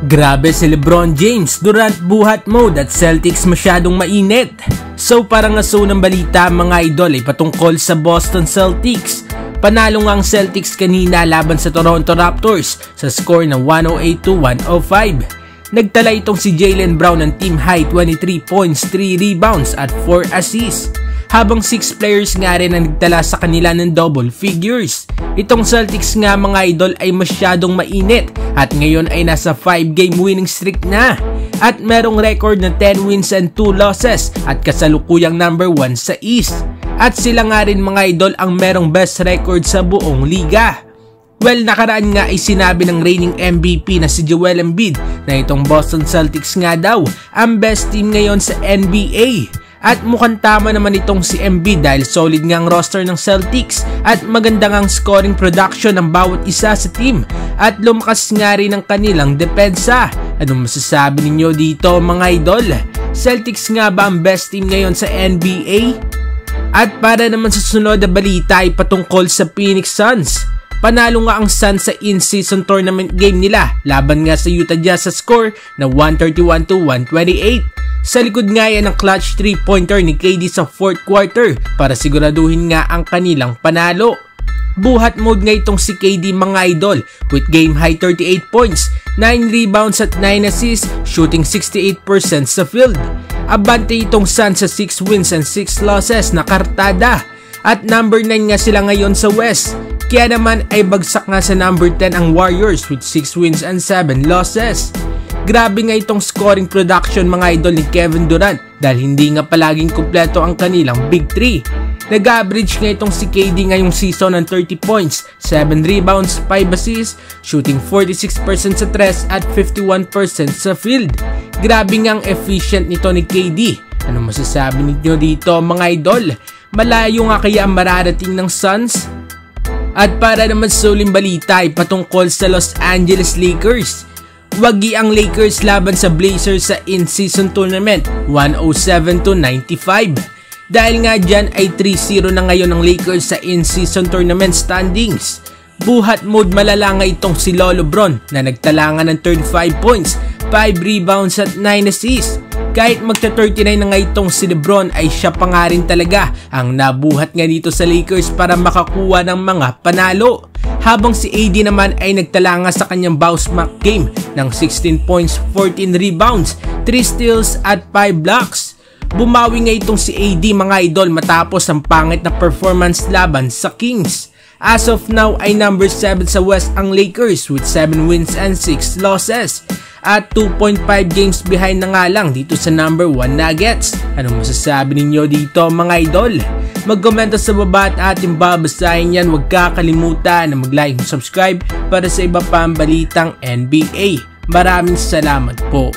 Grabe si LeBron James, Durant buhat mode at Celtics masyadong mainit. So parang aso ng balita mga idol ay patungkol sa Boston Celtics. Panalo nga ang Celtics kanina laban sa Toronto Raptors sa score ng 108-105. Nagtala itong si Jaylen Brown ng team high 23 points, 3 rebounds at 4 assists. Habang 6 players nga rin ang nagtala sa kanila ng double figures. Itong Celtics nga mga idol ay masyadong mainit at ngayon ay nasa 5-game winning streak na. At merong record na 10 wins and 2 losses at kasalukuyang number 1 sa East. At sila nga rin mga idol ang merong best record sa buong liga. Well, nakaraan nga ay sinabi ng reigning MVP na si Joel Embiid na itong Boston Celtics nga daw ang best team ngayon sa NBA. At mukhang tama naman itong si Embiid dahil solid nga ang roster ng Celtics at maganda ngang scoring production ng bawat isa sa team at lumakas nga rin ang kanilang depensa. Anong masasabi ninyo dito mga idol? Celtics nga ba ang best team ngayon sa NBA? At para naman sa sunod na balita ay patungkol sa Phoenix Suns. Panalo nga ang Suns sa in-season tournament game nila laban nga sa Utah Jazz sa score na 131-128. Sa likod nga yan ang clutch 3-pointer ni KD sa 4th quarter para siguraduhin nga ang kanilang panalo. Buhat mode nga itong si KD mga idol with game high 38 points, 9 rebounds at 9 assists, shooting 68% sa field. Abante itong Suns sa 6 wins and 6 losses na kartada. At number 9 nga sila ngayon sa West. Kaya naman ay bagsak nga sa number 10 ang Warriors with 6 wins and 7 losses. Grabe nga itong scoring production mga idol ni Kevin Durant dahil hindi nga palaging kumpleto ang kanilang Big 3. Nag-average nga itong si KD ngayong season ng 30 points, 7 rebounds, 5 assists, shooting 46% sa 3 at 51% sa field. Grabe nga ang efficient nito ni KD. Ano masasabi niyo dito mga idol? Malayo nga kaya ang mararating ng Suns? At para naman sa uling balita ay patungkol sa Los Angeles Lakers. Wagi ang Lakers laban sa Blazers sa in-season tournament 107-95. Dahil nga dyan ay 3-0 na ngayon ang Lakers sa in-season tournament standings. Buhat mode malala nga itong si LeBron na nagtala nga ng 35 points, 5 rebounds at 9 assists. Kahit magta-39 na nga itong si LeBron ay siya pa nga rin talaga ang nabuhat nga dito sa Lakers para makakuha ng mga panalo. Habang si AD naman ay nagtala nga sa kanyang bounce back game ng 16 points, 14 rebounds, 3 steals at 5 blocks. Bumawi nga itong si AD mga idol matapos ang pangit na performance laban sa Kings. As of now ay number 7 sa West ang Lakers with 7 wins and 6 losses. At 2.5 games behind na nga lang dito sa number 1 Nuggets. Anong masasabi ninyo dito mga idol? Mag-komento sa baba at ating babasahin yan. Huwag kakalimutan na mag-like and subscribe para sa iba pang balitang NBA. Maraming salamat po.